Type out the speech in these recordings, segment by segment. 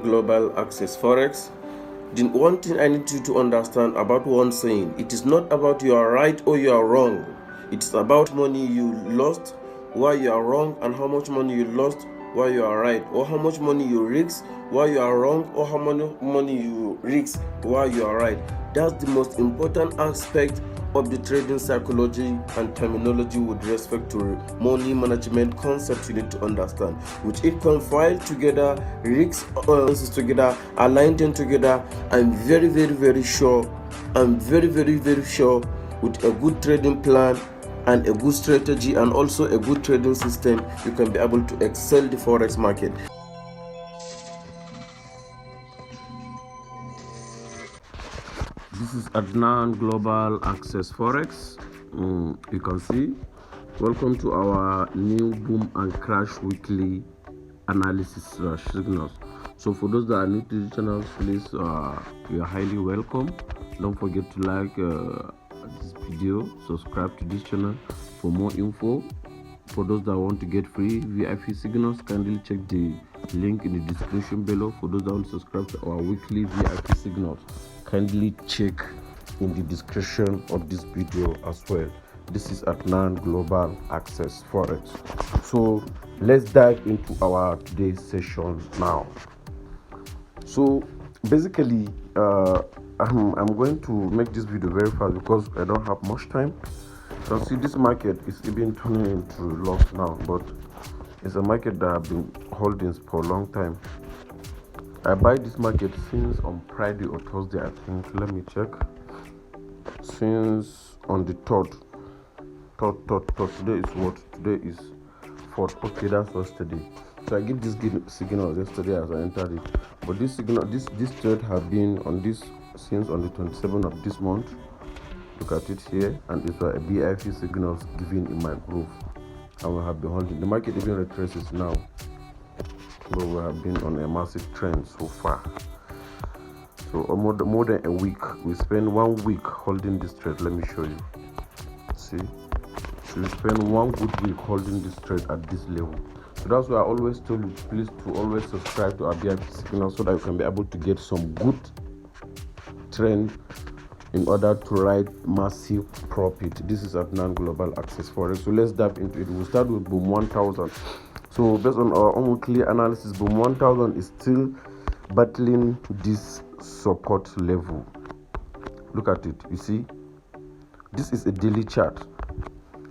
Global Access Forex. The one thing I need you to understand about one saying, it is not about you are right or you are wrong. It's about money you lost while you are wrong, and how much money you lost while you are right, or how much money you risk while you are wrong, or how much money you risk while you are right. That's the most important aspect of the trading psychology and terminology with respect to money management concept you need to understand, which it compiled together, risks together, aligned them together. I'm very sure with a good trading plan and a good strategy and also a good trading system, you can be able to excel the forex market. This is Adnan Global Access Forex. You can see, welcome to our new boom and crash weekly analysis signals. So for those that are new to the channel, please, you are highly welcome. Don't forget to like this video, subscribe to this channel for more info. For those that want to get free VIP signals, kindly check the link in the description below. For those that want to subscribe to our weekly VIP signals, kindly check in the description of this video as well. This is Adnan Global Access Forex. So let's dive into our today's session now. So basically, I'm going to make this video very fast because I don't have much time. You can see this market is even turning into loss now, but it's a market that I've been holding for a long time. I buy this market since on Friday or Thursday, I think. Let me check. Since on the third. Today is what? Today is 4th. Okay, that's yesterday. So I give this signal yesterday as I entered it. But this signal, this trade have been on this since on the 27th of this month. Look at it here, and it's a BIP signals given in my group, and we have been holding. The market even retraces now, but we have been on a massive trend so far. So more than a week, we spend 1 week holding this trade. Let me show you. See, so we spend 1 good week holding this trade at this level. So that's why I always tell you, please, to always subscribe to our BIP signal so that you can be able to get some good trend in order to write massive profit. This is Adnan Global Access Forex. So let's dive into it. We'll start with Boom 1000. So based on our own clear analysis, Boom 1000 is still battling this support level. Look at it. You see, this is a daily chart,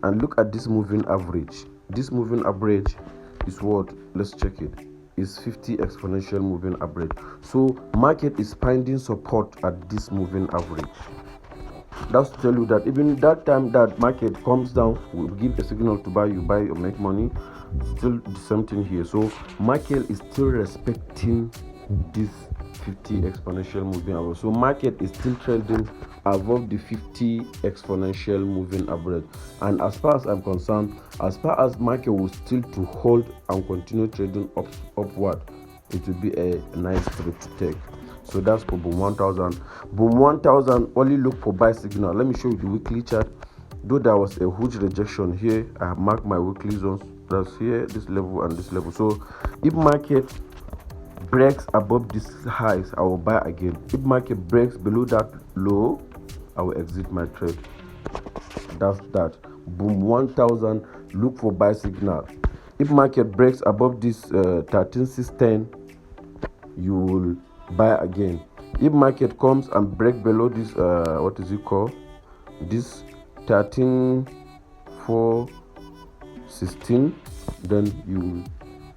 and look at this moving average. This moving average is what? Let's check it. Is 50 exponential moving average. So market is finding support at this moving average. That's to tell you that even that time that market comes down, will give a signal to buy, you buy or make money. Still the same thing here. So market is still respecting this 50 exponential moving average. So market is still trading above the 50 exponential moving average. And as far as I'm concerned, as far as market will still to hold and continue trading upward, it will be a nice trade to take. So that's for Boom 1000. Boom 1000 only look for buy signal. Let me show you the weekly chart. Though there was a huge rejection here, I have marked my weekly zones. That's here, this level and this level. So if market breaks above these highs, I will buy again. If market breaks below that low, I will exit my trade. That's that. Boom 1000, look for buy signal. If market breaks above this 13610, you will buy again. If market comes and break below this what is it called, this 13416, then you will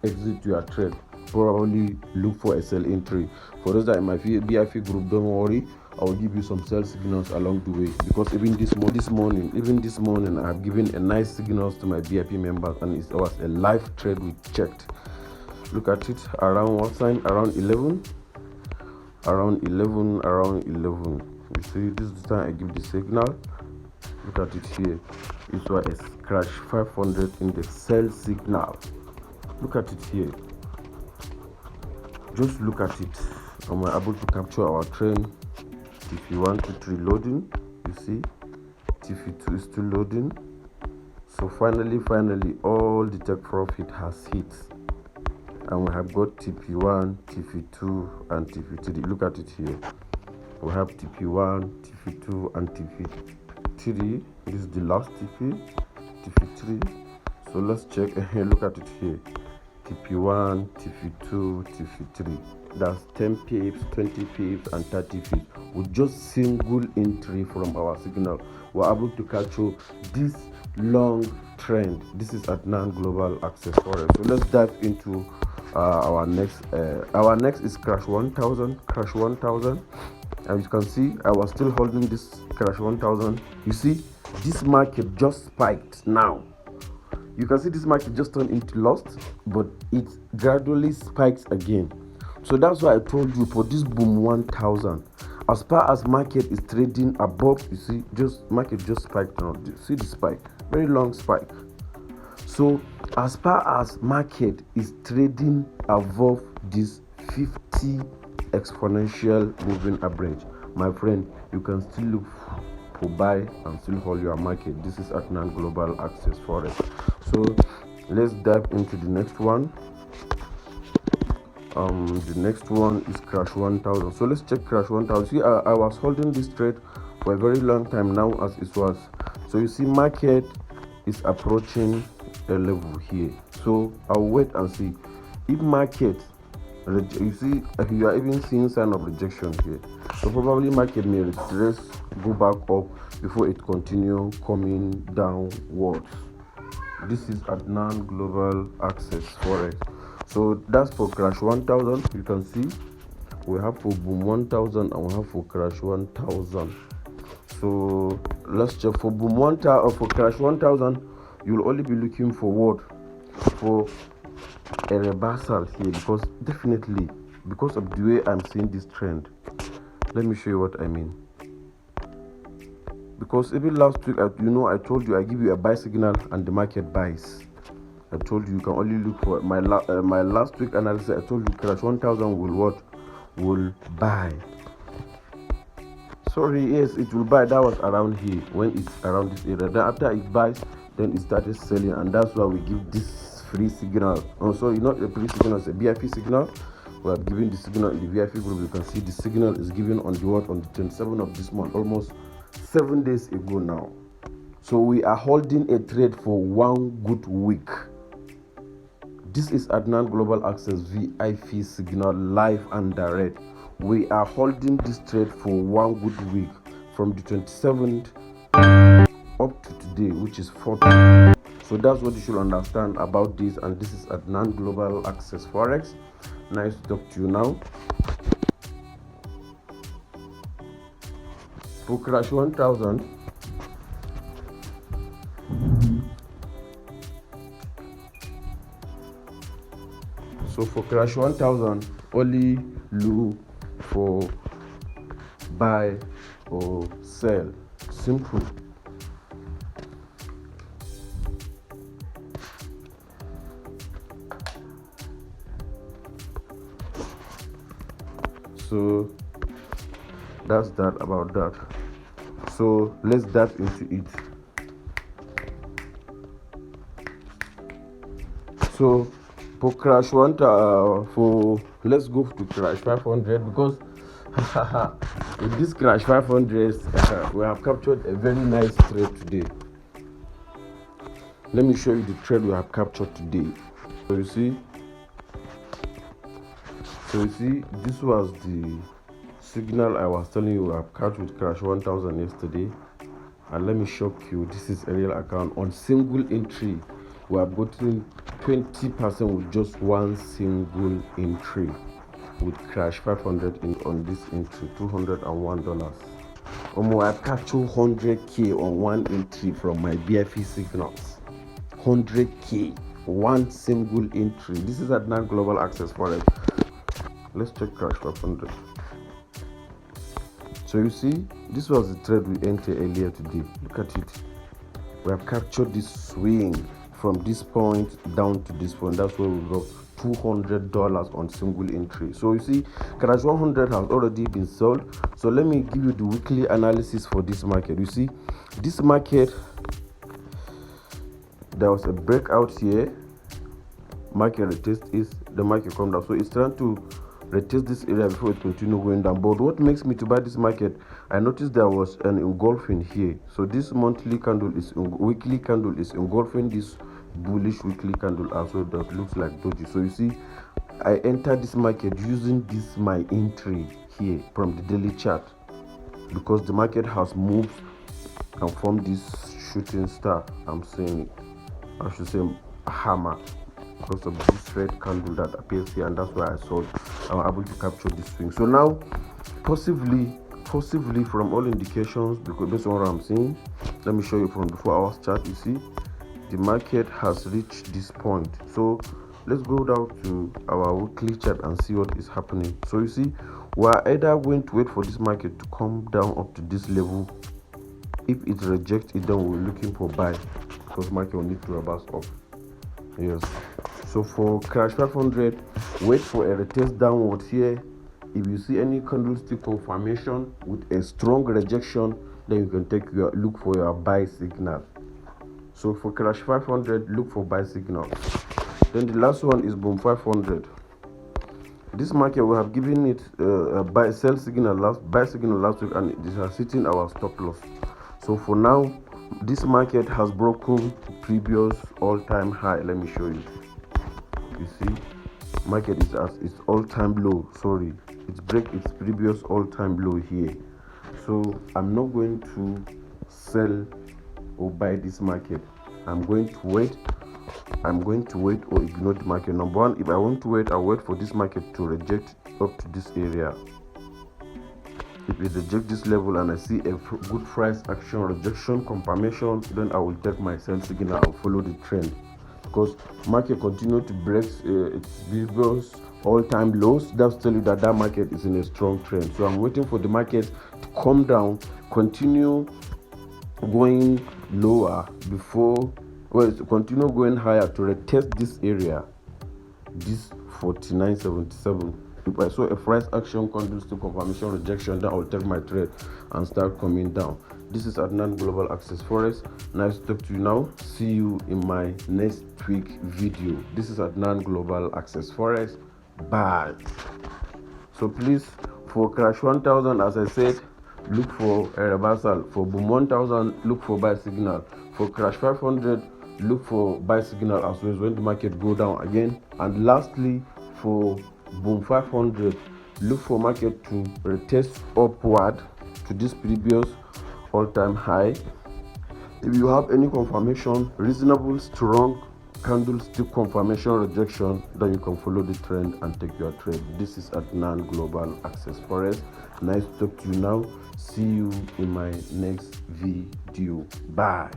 exit your trade. Probably look for a sell entry. For those that are in my VIP group, don't worry, I will give you some sell signals along the way, because even this morning I have given a nice signals to my VIP members, and it was a live trade we checked. Look at it, around what time? Around 11. You see, this is the time I give the signal. Look at it here. It was a crash 500 in the sell signal. Look at it here. Just look at it. Am I able to capture our trend? If you want it reloading, you see, TF2 is still loading. So finally, all the take profit has hit and we have got TP1, TP2, and TP3. Look at it here. We have TP1, TP2, and TP3. This is the last TP3. So let's check. Look at it here. TP1, TP2, TP3. That's 10 pips, 20 pips, and 30 pips. With just single entry from our signal, we're able to capture this long trend. This is at non-global access forex. So let's dive into our next. Our next is Crash 1000. Crash 1000. As you can see, I was still holding this Crash 1000. You see, this market just spiked now. You can see this market just turned into lost, but it gradually spikes again. So that's why I told you for this Boom 1000, as far as market is trading above, you see, just market just spiked now. See the spike, very long spike. So as far as market is trading above this 50 exponential moving average, my friend, you can still look for buy and still hold your market. This is at non-global access forex. So let's dive into the next one. The next one is Crash 1000. So let's check Crash 1000. See, I was holding this trade for a very long time now, as it was. So you see, market is approaching a level here. So I'll wait and see if market. You see, you are even seeing sign of rejection here. So probably market may retrace, go back up before it continue coming downwards. This is at non-global access forex. So that's for Crash 1000. You can see we have for Boom 1000 and we have for Crash 1000. So let's check for Boom 1000 or for Crash 1000. You'll only be looking forward for a reversal here, because definitely, because of the way I'm seeing this trend. Let me show you what I mean. Because even last week, I told you I give you a buy signal and the market buys. I told you can only look for my last week analysis. I told you Crash 1000 will buy. Sorry, yes, it will buy. That was around here, when it's around this area. Then after it buys, then it started selling, and that's why we give this free signal. Oh, sorry, not a free signal, it's a VIP signal. We have given the signal in the VIP group. You can see the signal is given on the 27th of this month, almost 7 days ago now. So we are holding a trade for 1 good week. This is Adnan Global Access VIP signal, live and direct. We are holding this trade for 1 good week from the 27th up to today, which is 4th. So that's what you should understand about this. And this is Adnan Global Access Forex. Nice to talk to you now. For Crash 1000, so for Crash 1000, only look for buy or sell. Simple. So that's that about that. So let's dive into it. So for Crash 1000, let's go to Crash 500, because with this Crash 500, we have captured a very nice trade today. Let me show you the trade we have captured today. So you see, this was the signal I was telling you I have captured with Crash 1000 yesterday. And let me shock you, this is a real account. On single entry, we have gotten 20% with just one single entry with Crash 500 on this entry, $201. I captured 100k on one entry from my BFE signals. 100k, one single entry. This is at non-global access forex. Let's check Crash 500. So you see, this was the trade we entered earlier today. Look at it. We have captured this swing from this point down to this point. That's where we got $200 on single entry. So you see, Crash 100 has already been sold. So let me give you the weekly analysis for this market. You see, this market, there was a breakout here. market retest is the market come down. So it's trying to retest this area before it continue going down. But what makes me to buy this market, I noticed there was an engulfing here. So this weekly candle is engulfing this bullish weekly candle also that looks like doji. So you see, I entered this market using this my entry here from the daily chart, because the market has moved and formed this shooting star. I'm saying, I should say, a hammer, because of this red candle that appears here, and that's why I saw I'm able to capture this swing. So now, possibly from all indications, because based on what I'm seeing, let me show you from the 4 hours chart. You see, the market has reached this point. So let's go down to our weekly chart and see what is happening. So you see, we're either going to wait for this market to come down up to this level. If it rejects it, then we're looking for buy, because market will need to reverse up. Yes. So for crash 500, wait for a retest downwards here. If you see any candlestick confirmation with a strong rejection, then you can look for your buy signal. So for crash 500, look for buy signal. Then the last one is Boom 500. This market, we have given it a buy signal last week, and it is hitting our stop loss. So for now, this market has broken previous all-time high. Let me show you. You see, market is at its all-time low. Sorry, it's break its previous all-time low here. So I'm not going to sell or buy this market. I'm going to wait or ignore the market. Number one, if I want to wait, I'll wait for this market to reject up to this area. If it rejects this level and I see a good price action rejection confirmation, then I will take my sell signal and follow the trend, because market continue to break its previous all-time lows. That's tell you that market is in a strong trend. So I'm waiting for the market to come down, continue going lower continue going higher to retest this area, this 49.77. If I saw a price action candlestick confirmation rejection, then I'll take my trade and start coming down. This is Adnan Global Access Forex. Nice to talk to you now. See you in my next week video. This is Adnan Global Access Forex. Bye. So please, for crash 1000, as I said, look for a reversal. For Boom 1000, look for buy signal. For crash 500, look for buy signal as well as when the market go down again. And lastly, for Boom 500, look for market to retest upward to this previous all-time high. If you have any confirmation, reasonable strong candlestick confirmation rejection, then you can follow the trend and take your trade. This is Adnan Global Access Forex. Nice to talk to you now. See you in my next video. Bye.